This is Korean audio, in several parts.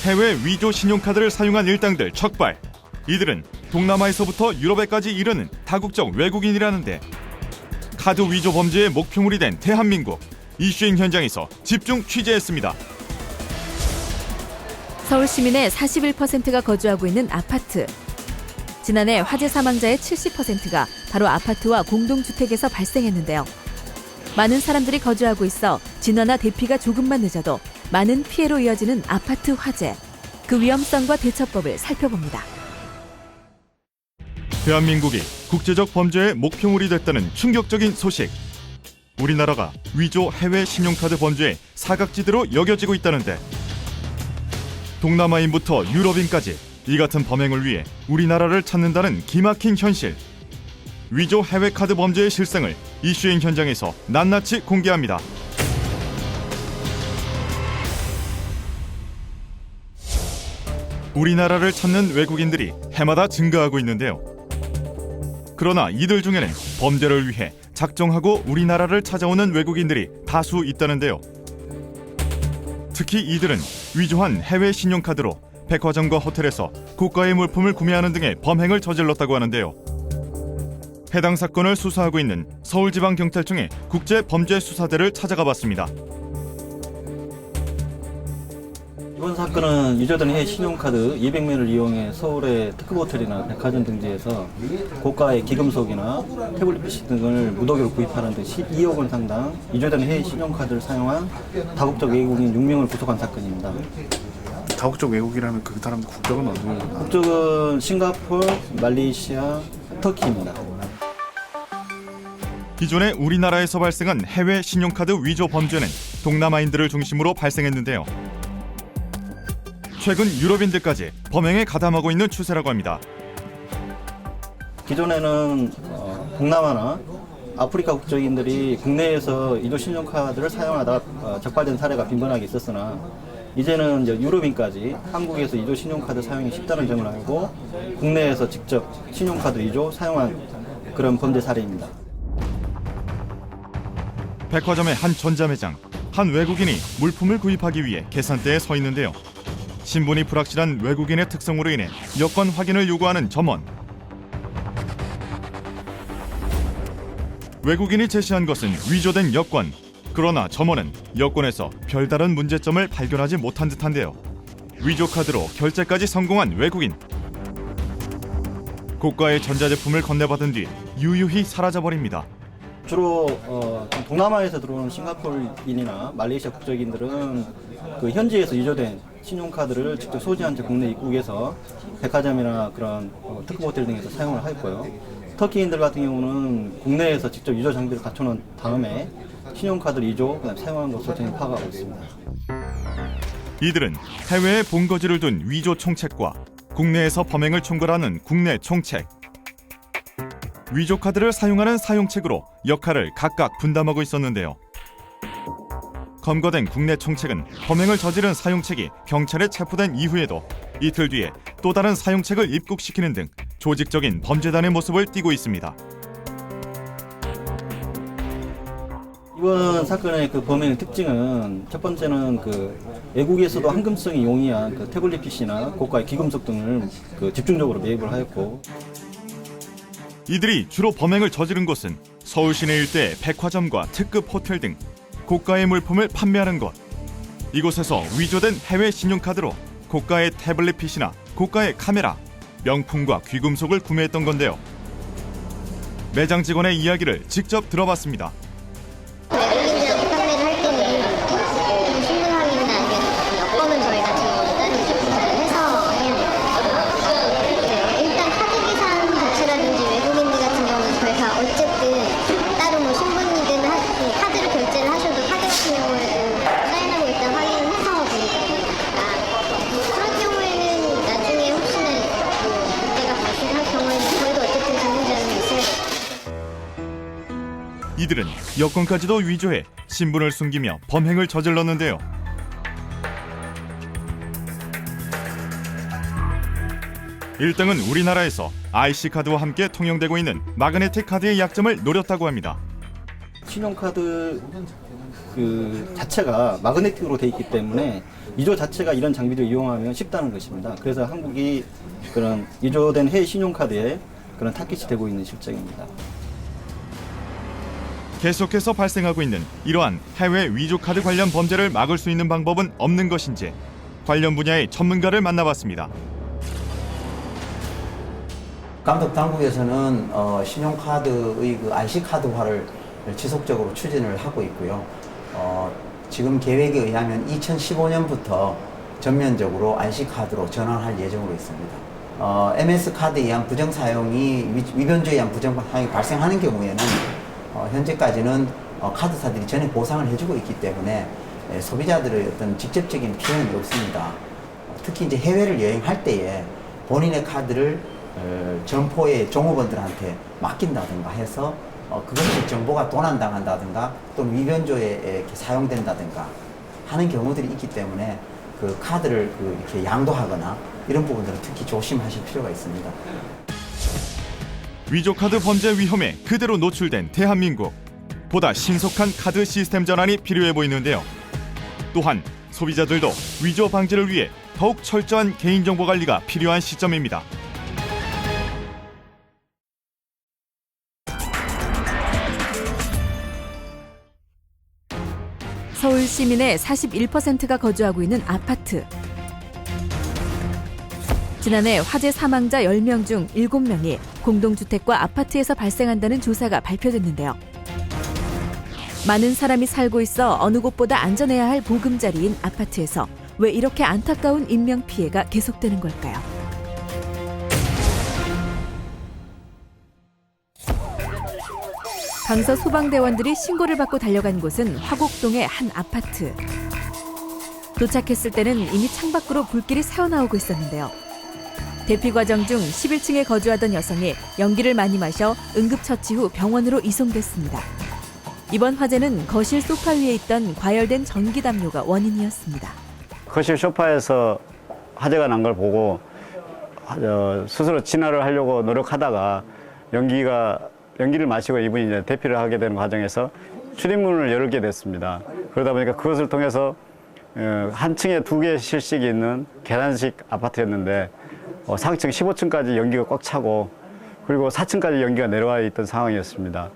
해외 위조 신용카드를 사용한 일당들 척발. 이들은 동남아에서부터 유럽에까지 이르는 다국적 외국인이라는데 카드 위조 범죄의 목표물이 된 대한민국. 이슈인 현장에서 집중 취재했습니다. 서울 시민의 41%가 거주하고 있는 아파트. 지난해 화재 사망자의 70%가 바로 아파트와 공동주택에서 발생했는데요. 많은 사람들이 거주하고 있어 진화나 대피가 조금만 늦어도 많은 피해로 이어지는 아파트 화재. 그 위험성과 대처법을 살펴봅니다. 대한민국이 국제적 범죄의 목표물이 됐다는 충격적인 소식. 우리나라가 위조 해외 신용카드 범죄의 사각지대로 여겨지고 있다는데 동남아인부터 유럽인까지 이 같은 범행을 위해 우리나라를 찾는다는 기막힌 현실. 위조 해외 카드 범죄의 실상을 이슈인 현장에서 낱낱이 공개합니다. 우리나라를 찾는 외국인들이 해마다 증가하고 있는데요. 그러나 이들 중에는 범죄를 위해 작정하고 우리나라를 찾아오는 외국인들이 다수 있다는데요. 특히 이들은 위조한 해외 신용카드로 백화점과 호텔에서 고가의 물품을 구매하는 등의 범행을 저질렀다고 하는데요. 해당 사건을 수사하고 있는 서울지방경찰청의 국제범죄수사대를 찾아가 봤습니다. 이번 사건은 위조된 해외 신용카드 200명을 이용해 서울의 특급 호텔이나 백화점 등지에서 고가의 기금속이나 태블릿 PC 등을 무더기로 구입하는 등 12억 원 상당 위조된 해외 신용카드를 사용한 다국적 외국인 6명을 구속한 사건입니다. 다국적 외국이라면 그 사람들 국적은 어느 나라? 국적은 싱가포르, 말레이시아, 터키입니다. 기존에 우리나라에서 발생한 해외 신용카드 위조 범죄는 동남아인들을 중심으로 발생했는데요. 최근 유럽인들까지 범행에 가담하고 있는 추세라고 합니다. 기존에는 동남아나 아프리카 국적인들이 국내에서 위조 신용카드를 사용하다 적발된 사례가 빈번하게 있었으나 이제는 이제 유럽인까지 한국에서 위조 신용카드 사용이 쉽다는 점을 알고 국내에서 직접 신용카드 위조 사용한 그런 범죄 사례입니다. 백화점의 한 전자매장, 한 외국인이 물품을 구입하기 위해 계산대에 서 있는데요. 신분이 불확실한 외국인의 특성으로 인해 여권 확인을 요구하는 점원. 외국인이 제시한 것은 위조된 여권. 그러나 점원은 여권에서 별다른 문제점을 발견하지 못한 듯한데요. 위조 카드로 결제까지 성공한 외국인. 고가의 전자제품을 건네받은 뒤 유유히 사라져버립니다. 주로 동남아에서 들어오는 싱가포르인이나 말레이시아 국적인들은 그 현지에서 위조된 신용카드를 직접 소지한 채 국내 입국해서 백화점이나 그런 특급 호텔 등에서 사용을 하였고요. 터키인들 같은 경우는 국내에서 직접 위조 장비를 갖춰놓은 다음에 신용카드를 위조, 사용한 것으로 저희는 파악하고 있습니다. 이들은 해외에 본거지를 둔 위조 총책과 국내에서 범행을 총괄하는 국내 총책, 위조 카드를 사용하는 사용책으로 역할을 각각 분담하고 있었는데요. 검거된 국내 총책은 범행을 저지른 사용책이 경찰에 체포된 이후에도 이틀 뒤에 또 다른 사용책을 입국시키는 등 조직적인 범죄단의 모습을 띠고 있습니다. 이번 사건의 그 범행의 특징은 첫 번째는 그 외국에서도 황금성이 용이한 그 태블릿 PC나 고가의 기금속 등을 그 집중적으로 매입을 하였고, 이들이 주로 범행을 저지른 곳은 서울 시내 일대 백화점과 특급 호텔 등 고가의 물품을 판매하는 곳. 이곳에서 위조된 해외 신용카드로 고가의 태블릿 PC나 고가의 카메라, 명품과 귀금속을 구매했던 건데요. 매장 직원의 이야기를 직접 들어봤습니다. 외국인들한테 판매를 할 때는 신분 확인이나 아니면 여권은 저희가 지금 해서 해야 돼요. 일단 카드 계산 자체라든지 외국인들 같은 경우는 저희가 어쨌든 따로 뭐 신분이든 카드로 결제를 하셔도 카드 같은 경우에는 사인하고 일단 확인을 해서 보니까 그런 경우에는 나중에 혹시나 문제가 발생할 경우에는 저희도 어쨌든 증빙자는 있어야 돼요. 이들은 여권까지도 위조해 신분을 숨기며 범행을 저질렀는데요. 일등은 우리나라에서 IC카드와 함께 통용되고 있는 마그네틱 카드의 약점을 노렸다고 합니다. 신용카드 그 자체가 마그네틱으로 돼 있기 때문에 위조 자체가 이런 장비를 이용하면 쉽다는 것입니다. 그래서 한국이 그런 위조된 해외 신용카드에 그런 타깃이 되고 있는 실정입니다. 계속해서 발생하고 있는 이러한 해외 위조 카드 관련 범죄를 막을 수 있는 방법은 없는 것인지 관련 분야의 전문가를 만나봤습니다. 감독 당국에서는 신용카드의 그 IC 카드화를 지속적으로 추진을 하고 있고요. 지금 계획에 의하면 2015년부터 전면적으로 IC 카드로 전환할 예정으로 있습니다. MS 카드에 의한 부정 사용이 위변조에 의한 부정 사용이 발생하는 경우에는 현재까지는 카드사들이 전액 보상을 해주고 있기 때문에 소비자들의 어떤 직접적인 피해는 없습니다. 특히 이제 해외를 여행할 때에 본인의 카드를 점포의 종업원들한테 맡긴다든가 해서 그것이 정보가 도난당한다든가 또는 위변조에 이렇게 사용된다든가 하는 경우들이 있기 때문에 그 카드를 이렇게 양도하거나 이런 부분들은 특히 조심하실 필요가 있습니다. 위조 카드 범죄 위험에 그대로 노출된 대한민국. 보다 신속한 카드 시스템 전환이 필요해 보이는데요. 또한 소비자들도 위조 방지를 위해 더욱 철저한 개인정보 관리가 필요한 시점입니다. 서울 시민의 41%가 거주하고 있는 아파트. 지난해 화재 사망자 10명 중 7명이 공동주택과 아파트에서 발생한다는 조사가 발표됐는데요. 많은 사람이 살고 있어 어느 곳보다 안전해야 할 보금자리인 아파트에서 왜 이렇게 안타까운 인명피해가 계속되는 걸까요? 강서 소방대원들이 신고를 받고 달려간 곳은 화곡동의 한 아파트. 도착했을 때는 이미 창밖으로 불길이 새어나오고 있었는데요. 대피 과정 중 11층에 거주하던 여성이 연기를 많이 마셔 응급처치 후 병원으로 이송됐습니다. 이번 화재는 거실 소파 위에 있던 과열된 전기담요가 원인이었습니다. 거실 소파에서 화재가 난 걸 보고 스스로 진화를 하려고 노력하다가 연기를 마시고 이분이 이제 대피를 하게 되는 과정에서 출입문을 열게 됐습니다. 그러다 보니까 그것을 통해서 한 층에 2개의 실식이 있는 계단식 아파트였는데 상층 15층까지 연기가 꽉 차고 그리고 4층까지 연기가 내려와 있던 상황이었습니다.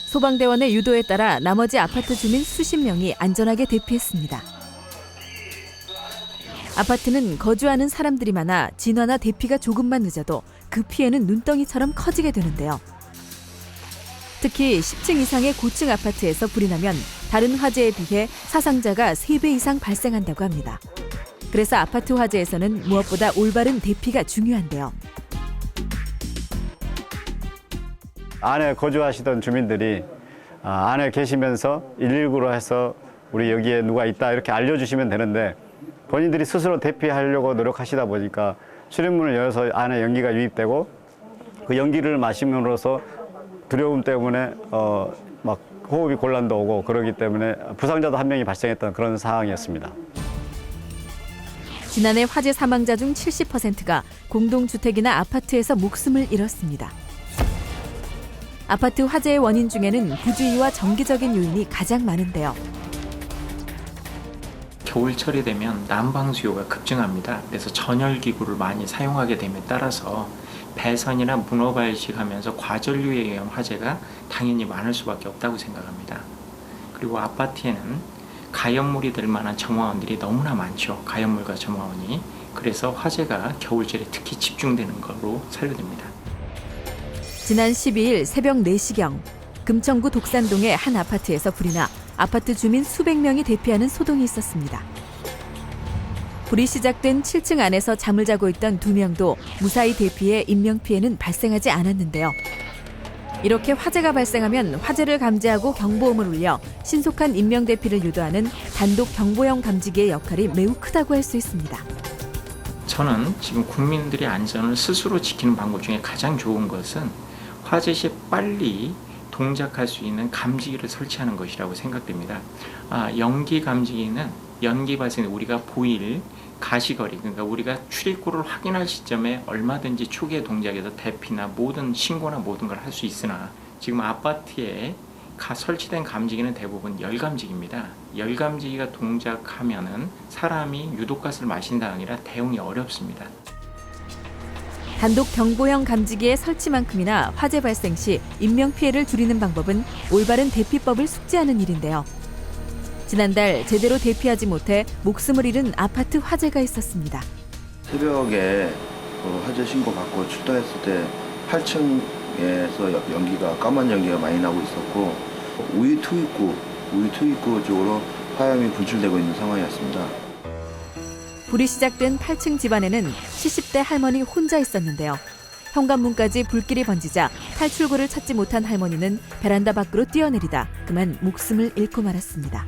소방대원의 유도에 따라 나머지 아파트 주민 수십 명이 안전하게 대피했습니다. 아파트는 거주하는 사람들이 많아 진화나 대피가 조금만 늦어도 그 피해는 눈덩이처럼 커지게 되는데요. 특히 10층 이상의 고층 아파트에서 불이 나면 다른 화재에 비해 사상자가 3배 이상 발생한다고 합니다. 그래서 아파트 화재에서는 무엇보다 올바른 대피가 중요한데요. 안에 거주하시던 주민들이 안에 계시면서 119로 해서 우리 여기에 누가 있다 이렇게 알려주시면 되는데 본인들이 스스로 대피하려고 노력하시다 보니까 출입문을 열어서 안에 연기가 유입되고 그 연기를 마심으로써 두려움 때문에 막 호흡이 곤란도 오고 그러기 때문에 부상자도 한 명이 발생했던 그런 상황이었습니다. 지난해 화재 사망자 중 70%가 공동주택이나 아파트에서 목숨을 잃었습니다. 아파트 화재의 원인 중에는 부주의와 정기적인 요인이 가장 많은데요. 겨울철이 되면 난방 수요가 급증합니다. 그래서 전열기구를 많이 사용하게 됨에 따라서 배선이나 문어 발식하면서 과전류에 의한 화재가 당연히 많을 수밖에 없다고 생각합니다. 그리고 아파트에는 가연물이 될 만한 점화원들이 너무나 많죠. 가연물과 점화원이. 그래서 화재가 겨울철에 특히 집중되는 걸로 사료됩니다. 지난 12일 새벽 4시경 금천구 독산동의 한 아파트에서 불이 나 아파트 주민 수백 명이 대피하는 소동이 있었습니다. 불이 시작된 7층 안에서 잠을 자고 있던 2명도 무사히 대피해 인명피해는 발생하지 않았는데요. 이렇게 화재가 발생하면 화재를 감지하고 경보음을 울려 신속한 인명대피를 유도하는 단독 경보형 감지기의 역할이 매우 크다고 할 수 있습니다. 저는 지금 국민들의 안전을 스스로 지키는 방법 중에 가장 좋은 것은 화재 시 빨리 동작할 수 있는 감지기를 설치하는 것이라고 생각됩니다. 연기 감지기는 연기 발생 우리가 보일 가시거리, 그러니까 우리가 출입구를 확인할 시점에 얼마든지 초기에 동작해서 대피나 모든 신고나 모든 걸 할 수 있으나 지금 아파트에 설치된 감지기는 대부분 열 감지기입니다. 열감지기가 동작하면은 사람이 유독가스를 마신다가 아니라 대응이 어렵습니다. 단독 경보형 감지기의 설치만큼이나 화재 발생 시 인명피해를 줄이는 방법은 올바른 대피법을 숙지하는 일인데요. 지난달 제대로 대피하지 못해 목숨을 잃은 아파트 화재가 있었습니다. 새벽에 화재 신고 받고 출동했을 때 8층에서 연기가 까만 연기가 많이 나고 있었고 우유 투입구 쪽으로 화염이 분출되고 있는 상황이었습니다. 불이 시작된 8층 집안에는 70대 할머니 혼자 있었는데요. 현관문까지 불길이 번지자 탈출구를 찾지 못한 할머니는 베란다 밖으로 뛰어내리다 그만 목숨을 잃고 말았습니다.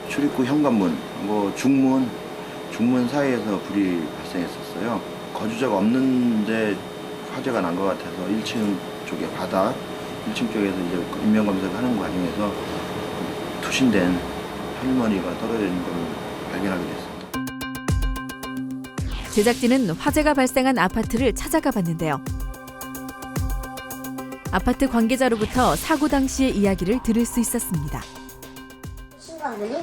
출입구 현관문, 중문 사이에서 불이 발생했었어요. 거주자가 없는데 화재가 난 것 같아서 1층 쪽에 바닥, 1층 쪽에서 이제 인명검사를 하는 과정에서 투신된 할머니가 떨어져 있는 걸 발견하게 됐습니다. 제작진은 화재가 발생한 아파트를 찾아가 봤는데요. 아파트 관계자로부터 사고 당시의 이야기를 들을 수 있었습니다. 신고한 분이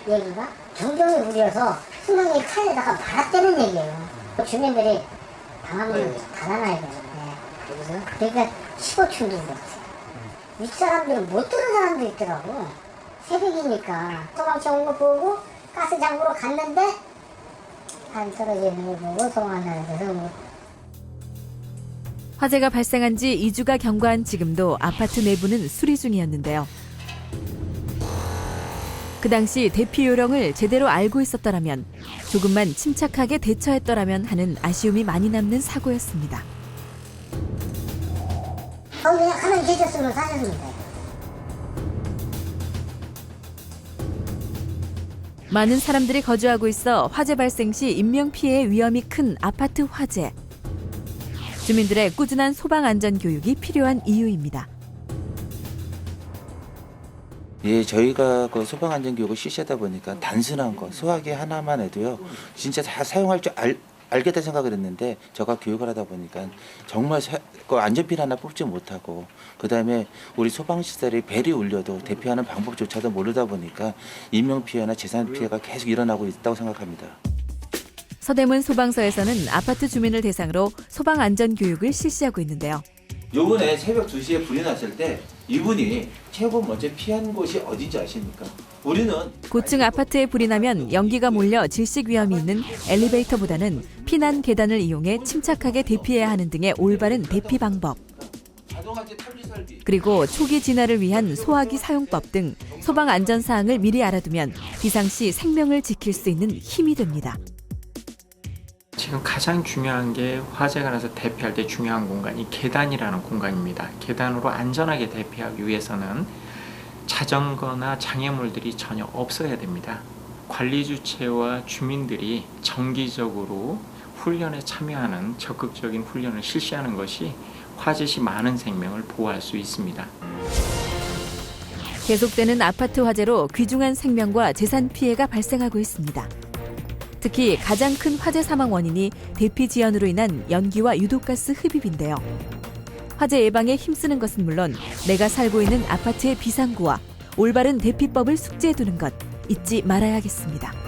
얘기가 경경이 울려서 수명이 차에다가 말았다는 얘기예요. 주민들이 방화문을 닫아놔야 되는데 그러니까 15층도 울었어요. 윗사람들은 못 들은 사람도 있더라고. 새벽이니까 소방차 온 거 보고 가스장구로 갔는데 안 떨어지는 거 보고 소방한다는 데서 화재가 발생한 지 2주가 경과한 지금도 아파트 내부는 수리 중이었는데요. 그 당시 대피 요령을 제대로 알고 있었더라면, 조금만 침착하게 대처했더라면 하는 아쉬움이 많이 남는 사고였습니다. 그냥 가만히 계셨으면 사셨습니다. 많은 사람들이 거주하고 있어 화재 발생 시 인명피해의 위험이 큰 아파트 화재. 주민들의 꾸준한 소방안전교육이 필요한 이유입니다. 예, 저희가 그 소방안전교육을 실시하다 보니까 단순한 거, 소화기 하나만 해도요, 진짜 다 사용할 줄 알겠다 생각을 했는데, 제가 교육을 하다 보니까 정말 그 안전핀 하나 뽑지 못하고, 그 다음에 우리 소방시설이 벨이 울려도 대피하는 방법조차도 모르다 보니까 인명피해나 재산피해가 계속 일어나고 있다고 생각합니다. 서대문 소방서에서는 아파트 주민을 대상으로 소방안전교육을 실시하고 있는데요. 요번에 새벽 2시에 불이 났을 때 이분이 최고 먼저 피한 곳이 어딘지 아십니까? 우리는 고층 아파트에 불이 나면 연기가 몰려 질식 위험이 있는 엘리베이터보다는 피난 계단을 이용해 침착하게 대피해야 하는 등의 올바른 대피 방법, 그리고 초기 진화를 위한 소화기 사용법 등 소방 안전 사항을 미리 알아두면 비상시 생명을 지킬 수 있는 힘이 됩니다. 지금 가장 중요한 게 화재가 나서 대피할 때 중요한 공간이 계단이라는 공간입니다. 계단으로 안전하게 대피하기 위해서는 자전거나 장애물들이 전혀 없어야 됩니다. 관리 주체와 주민들이 정기적으로 훈련에 참여하는 적극적인 훈련을 실시하는 것이 화재 시 많은 생명을 보호할 수 있습니다. 계속되는 아파트 화재로 귀중한 생명과 재산 피해가 발생하고 있습니다. 특히 가장 큰 화재 사망 원인이 대피 지연으로 인한 연기와 유독가스 흡입인데요. 화재 예방에 힘쓰는 것은 물론 내가 살고 있는 아파트의 비상구와 올바른 대피법을 숙지해두는 것 잊지 말아야겠습니다.